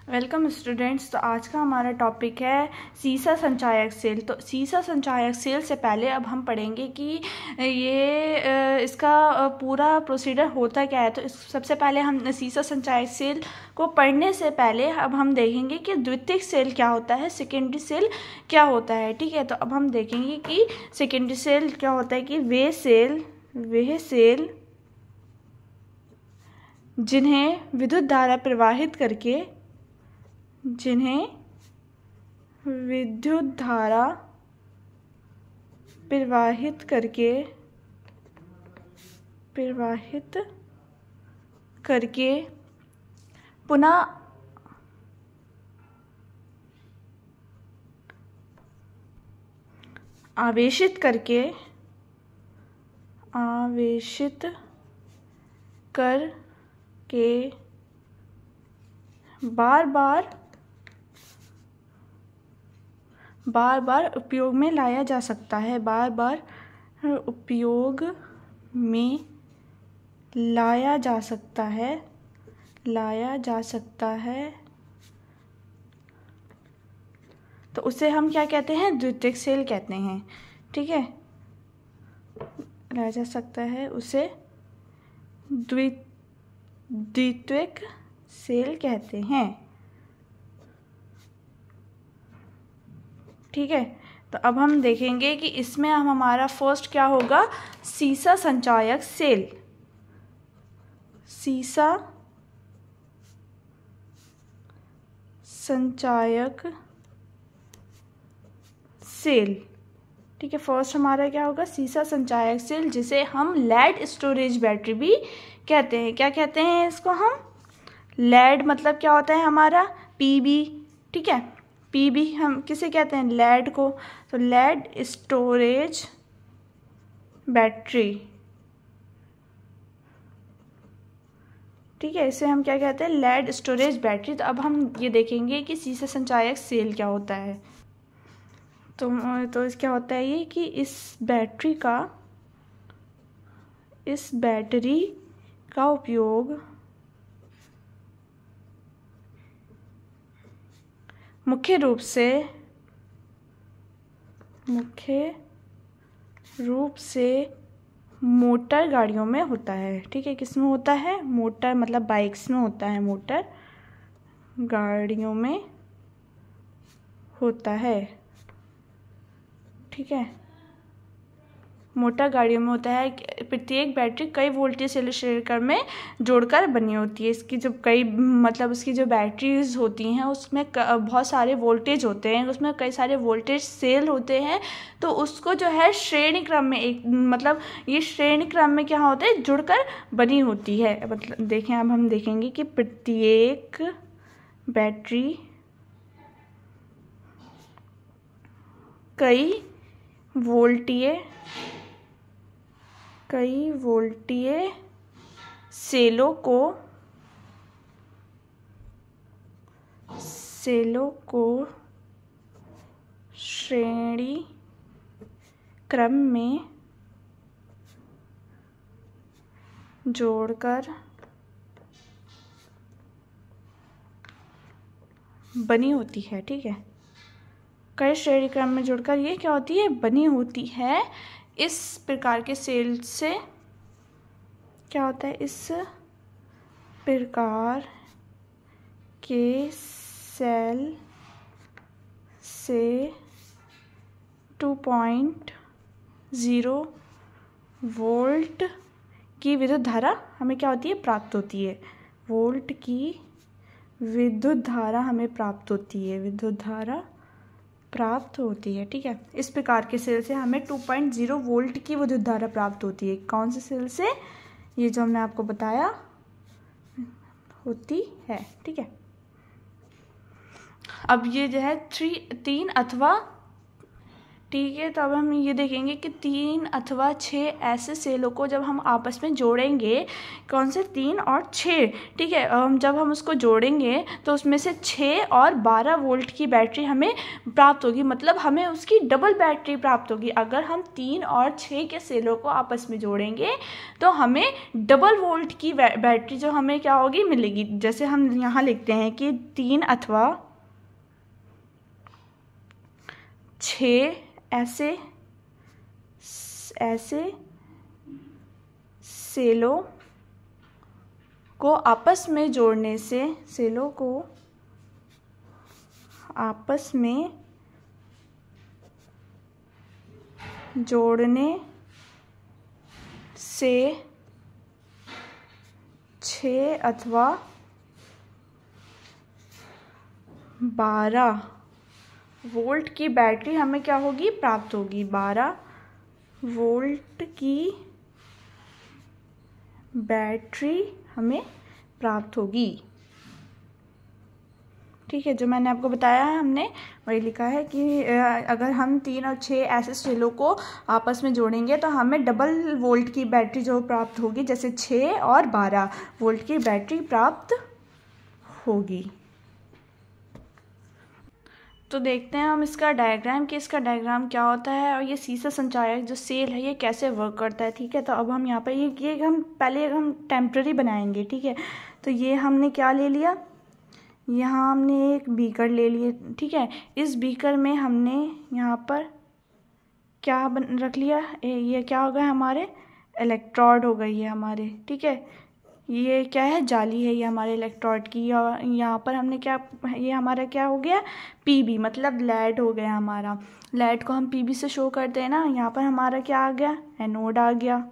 Welcome students. तो आज का हमारा टॉपिक है सीसा संचायक सेल। तो सीसा संचायक सेल से पहले अब हम पढ़ेंगे कि ये इसका पूरा प्रोसीजर होता क्या है। तो सबसे पहले हम सीसा संचायक सेल को पढ़ने से पहले अब हम देखेंगे कि द्वितीयक सेल क्या होता है, सेकेंडरी सेल क्या होता है। ठीक है, तो अब हम देखेंगे कि सेकेंडरी सेल क्या होता है कि वे सेल जिन्हें विद्युत धारा प्रवाहित करके पुनः आवेशित करके बार बार उपयोग में लाया जा सकता है। लाया जा सकता है। तो उसे हम क्या कहते हैं, द्वितीयक सेल कहते हैं। ठीक है, लाया जा सकता है, उसे द्वितीयक सेल कहते हैं। ठीक है, तो अब हम देखेंगे कि इसमें हमारा फर्स्ट क्या होगा, सीसा संचायक सेल। सीसा संचायक सेल। ठीक है, फर्स्ट हमारा क्या होगा, सीसा संचायक सेल, जिसे हम लेड स्टोरेज बैटरी भी कहते हैं। क्या कहते हैं इसको हम, लेड मतलब क्या होता है हमारा पीबी। ठीक है, पीबी हम किसे कहते हैं, लेड को। तो लेड स्टोरेज बैटरी। ठीक है, इसे हम क्या कहते हैं, लेड स्टोरेज बैटरी। तो अब हम ये देखेंगे कि सीसा संचायक सेल क्या होता है। तो क्या होता है ये कि इस बैटरी का उपयोग मुख्य रूप से मोटर गाड़ियों में होता है। ठीक है, किस में होता है, मोटर मतलब बाइक्स में होता है, मोटर गाड़ियों में होता है। ठीक है, मोटर गाड़ियों में होता है। प्रत्येक बैटरी कई वोल्टेज सेल श्रेणी में जोड़कर बनी होती है। इसकी जो उसकी जो बैटरीज होती हैं उसमें बहुत सारे वोल्टेज होते हैं, उसमें कई सारे वोल्टेज सेल होते हैं। तो उसको जो है श्रेणी क्रम में ये श्रेणी क्रम में क्या होता है, जुड़कर बनी होती है। मतलब देखें, अब हम देखेंगे कि प्रत्येक बैटरी कई वोल्टीय सेलों को श्रेणी क्रम में जोड़कर बनी होती है। ठीक है, कई श्रेणी क्रम में जोड़कर ये क्या होती है, बनी होती है। इस प्रकार के सेल से क्या होता है, इस प्रकार के सेल से 2.0 वोल्ट की विद्युत धारा हमें क्या होती है, प्राप्त होती है। वोल्ट की विद्युत धारा हमें प्राप्त होती है। ठीक है, इस प्रकार के सेल से हमें 2.0 वोल्ट की विद्युत धारा प्राप्त होती है। कौन से सेल से, ये जो हमने आपको बताया होती है। ठीक है, अब ये जो है 3 अथवा ठीक है। तो अब हम ये देखेंगे कि 3 अथवा 6 ऐसे सेलों को जब हम आपस में जोड़ेंगे, कौन से 3 और 6, ठीक है, जब हम उसको जोड़ेंगे तो उसमें से 6 और 12 वोल्ट की बैटरी हमें प्राप्त होगी, मतलब हमें उसकी डबल बैटरी प्राप्त होगी। अगर हम 3 और 6 के सेलों को आपस में जोड़ेंगे तो हमें डबल वोल्ट की बैटरी जो हमें क्या होगी, मिलेगी। जैसे हम यहाँ लिखते हैं कि 3 अथवा 6 ऐसे सेलों को आपस में जोड़ने से, सेलों को आपस में जोड़ने से 6 अथवा 12 वोल्ट की बैटरी हमें क्या होगी, प्राप्त होगी। 12 वोल्ट की बैटरी हमें प्राप्त होगी। ठीक है, जो मैंने आपको बताया है हमने वही लिखा है कि अगर हम 3 और 6 ऐसे सेलों को आपस में जोड़ेंगे तो हमें डबल वोल्ट की बैटरी जो प्राप्त होगी, जैसे 6 और 12 वोल्ट की बैटरी प्राप्त होगी। तो देखते हैं हम इसका डायग्राम कि इसका डायग्राम क्या होता है और ये सीसा संचायक जो सेल है ये कैसे वर्क करता है। ठीक है, तो अब हम यहाँ पर ये हम पहले हम टेम्पररी बनाएंगे। ठीक है, तो ये हमने क्या ले लिया, यहाँ हमने एक बीकर ले लिए। ठीक है, इस बीकर में हमने यहाँ पर क्या रख लिया, ये क्या हो गया, हमारे इलेक्ट्रोड हो गई है हमारे। ठीक है, ये क्या है, जाली है ये हमारे इलेक्ट्रोड की। और यहाँ पर हमने क्या, ये हमारा क्या हो गया, पीबी, मतलब लेड हो गया हमारा। लेड को हम पीबी से शो करते हैं ना। यहाँ पर हमारा क्या आ गया, एनोड आ गया।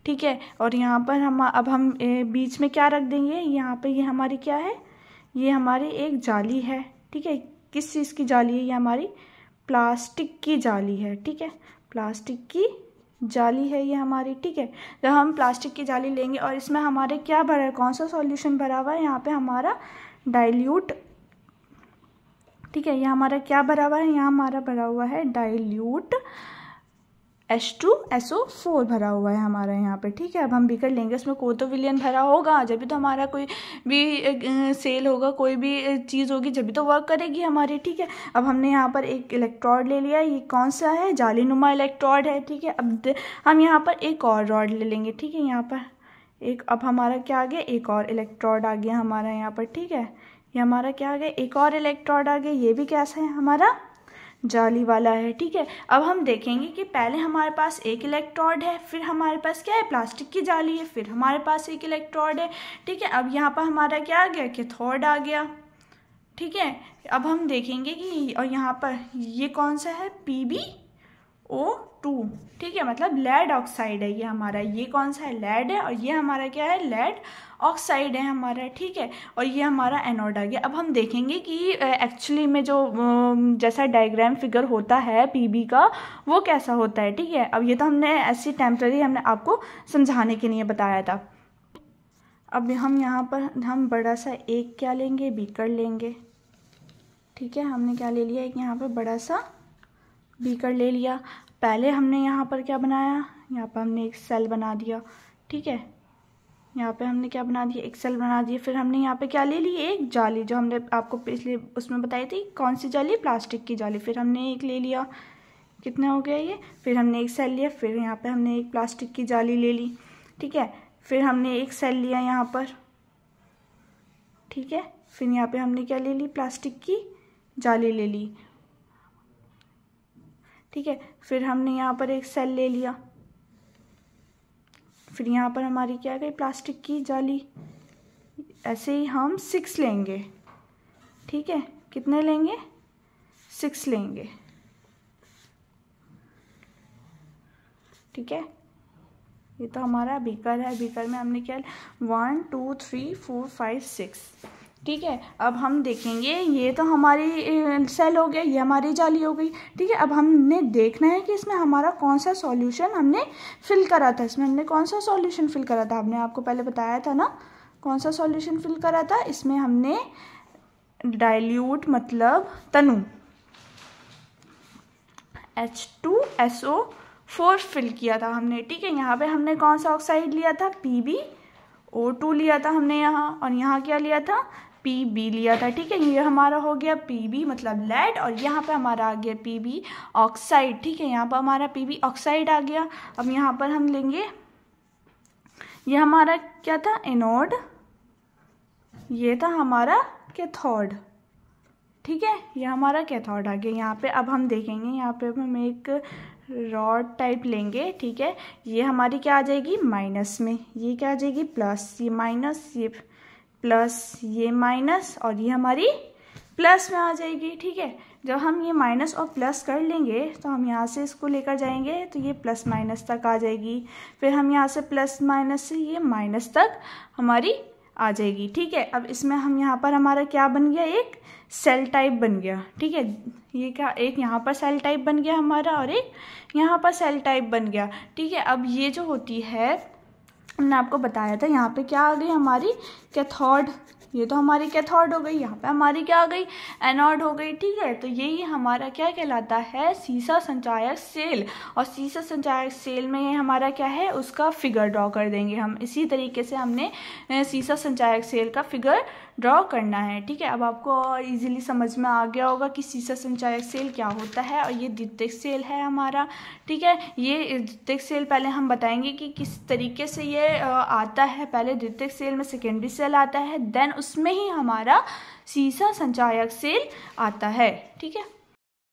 ठीक है, और यहाँ पर हम बीच में क्या रख देंगे, यहाँ पर ये हमारी क्या है, ये हमारी एक जाली है। ठीक है, किस चीज़ की जाली है, ये हमारी प्लास्टिक की जाली है। ठीक है, प्लास्टिक की जाली है ये हमारी। ठीक है, जब हम प्लास्टिक की जाली लेंगे और इसमें हमारे क्या भरा है, कौन सा सॉल्यूशन भरा हुआ है, यहाँ पे हमारा डाइल्यूट। ठीक है, ये हमारा क्या भरा हुआ है, यहाँ हमारा भरा हुआ है डाइल्यूट H2SO4 भरा हुआ है हमारा यहाँ पे। ठीक है, अब हम बीकर लेंगे, उसमें कोटोविलियन भरा होगा, जब भी तो हमारा कोई भी सेल होगा, कोई भी चीज़ होगी जब भी तो वर्क करेगी हमारी। ठीक है, अब हमने यहाँ पर एक इलेक्ट्रोड ले लिया, ये कौन सा है, जालीनुमा इलेक्ट्रोड है। ठीक है, अब हम यहाँ पर एक और रॉड ले लेंगे। ठीक है, यहाँ पर एक, अब हमारा क्या आ गया, एक और इलेक्ट्रोड आ गया हमारा यहाँ पर। ठीक है, ये हमारा क्या आ गया, एक और इलेक्ट्रोड आ गया, ये भी कैसा है, हमारा जाली वाला है। ठीक है, अब हम देखेंगे कि पहले हमारे पास एक इलेक्ट्रोड है, फिर हमारे पास क्या है, प्लास्टिक की जाली है, फिर हमारे पास एक इलेक्ट्रोड है। ठीक है, अब यहाँ पर हमारा क्या आ गया, कैथोड आ गया। ठीक है, अब हम देखेंगे कि और यहाँ पर ये कौन सा है, PbO2। ठीक है, मतलब लेड ऑक्साइड है ये हमारा, ये कौन सा है, लेड है, और ये हमारा क्या है, लेड ऑक्साइड है हमारा। ठीक है, और ये हमारा एनोड आ गया। अब हम देखेंगे कि एक्चुअली में जो जैसा डायग्राम फिगर होता है पीबी का, वो कैसा होता है। ठीक है, अब ये तो हमने ऐसी टेम्पररी हमने आपको समझाने के लिए बताया था। अब हम यहाँ पर हम बड़ा सा एक क्या लेंगे, बीकर लेंगे। ठीक है, हमने क्या ले लिया, एक यहाँ पर बड़ा सा बीकर ले लिया। पहले हमने यहाँ पर क्या बनाया, यहाँ पर हमने एक सेल बना दिया। ठीक है, यहाँ पे हमने क्या बना दिया, एक सेल बना दिया। फिर हमने यहाँ पे क्या ले ली, एक जाली, जो हमने आपको पिछले उसमें बताई थी, कौन सी जाली, प्लास्टिक की जाली। फिर हमने एक ले लिया, कितना हो गया ये, फिर हमने एक सेल लिया, फिर यहाँ पे हमने एक प्लास्टिक की जाली ले ली। ठीक है, फिर हमने एक सेल लिया यहाँ पर। ठीक है, फिर यहाँ पे हमने क्या ले ली, प्लास्टिक की जाली ले ली। ठीक है, फिर हमने यहाँ पर एक सेल ले लिया, फिर यहाँ पर हमारी क्या गई, प्लास्टिक की जाली। ऐसे ही हम 6 लेंगे। ठीक है, कितने लेंगे, 6 लेंगे। ठीक है, ये तो हमारा बीकर है, बीकर में हमने क्या 1 2 3 4 5 6। ठीक है, अब हम देखेंगे, ये तो हमारी सेल हो गया, ये हमारी जाली हो गई। ठीक है, अब हमने देखना है कि इसमें हमारा कौन सा सॉल्यूशन हमने फिल करा था। इसमें हमने कौन सा सॉल्यूशन फिल करा था, हमने आपको पहले बताया था ना, कौन सा सॉल्यूशन फिल करा था। इसमें हमने डाइल्यूट मतलब तनु H2SO4 फिल किया था हमने, ठीक है। यहाँ पे हमने कौन सा ऑक्साइड लिया था, PbO2 लिया था हमने यहाँ, और यहाँ क्या लिया था, Pb लिया था, ठीक है। ये हमारा हो गया Pb मतलब लेड, और यहाँ पे हमारा आ गया Pb ऑक्साइड, ठीक है। यहाँ पर हमारा Pb ऑक्साइड आ गया। अब यहाँ पर हम लेंगे, ये हमारा क्या था, एनोड, ये था हमारा कैथोड, ठीक है। ये हमारा कैथोड आ गया यहाँ पे। अब हम देखेंगे यहाँ पे हम एक रॉड टाइप लेंगे, ठीक है। ये हमारी क्या आ जाएगी, माइनस में, ये क्या आ जाएगी, प्लस, ये माइनस, ये प्लस, ये माइनस, और ये हमारी प्लस में आ जाएगी, ठीक है। जब हम ये माइनस और प्लस कर लेंगे तो हम यहाँ से इसको लेकर जाएंगे तो ये प्लस माइनस तक आ जाएगी, फिर हम यहाँ से प्लस माइनस से ये माइनस तक हमारी आ जाएगी, ठीक है। अब इसमें हम यहाँ पर हमारा क्या बन गया, एक सेल टाइप बन गया, ठीक है। ये क्या, एक यहाँ पर सेल टाइप बन गया हमारा और एक यहाँ पर सेल टाइप बन गया, ठीक है। अब ये जो होती है, हमने आपको बताया था यहाँ पे क्या आ गई हमारी, कैथोड, ये तो हमारी कैथोड हो गई, यहाँ पे हमारी क्या आ गई, एनोड हो गई, ठीक है। तो यही हमारा क्या कहलाता है, सीसा संचायक सेल। और सीसा संचायक सेल में ये हमारा क्या है, उसका फिगर ड्रॉ कर देंगे हम। इसी तरीके से हमने सीसा संचायक सेल का फिगर ड्रॉ करना है, ठीक है। अब आपको और इजीली समझ में आ गया होगा कि सीसा संचायक सेल क्या होता है, और ये द्वितीयक सेल है हमारा, ठीक है। ये द्वितीयक सेल पहले हम बताएंगे कि किस तरीके से ये आता है। पहले द्वितीयक सेल में सेकेंडरी सेल आता है, देन उसमें ही हमारा सीसा संचायक सेल आता है, ठीक है।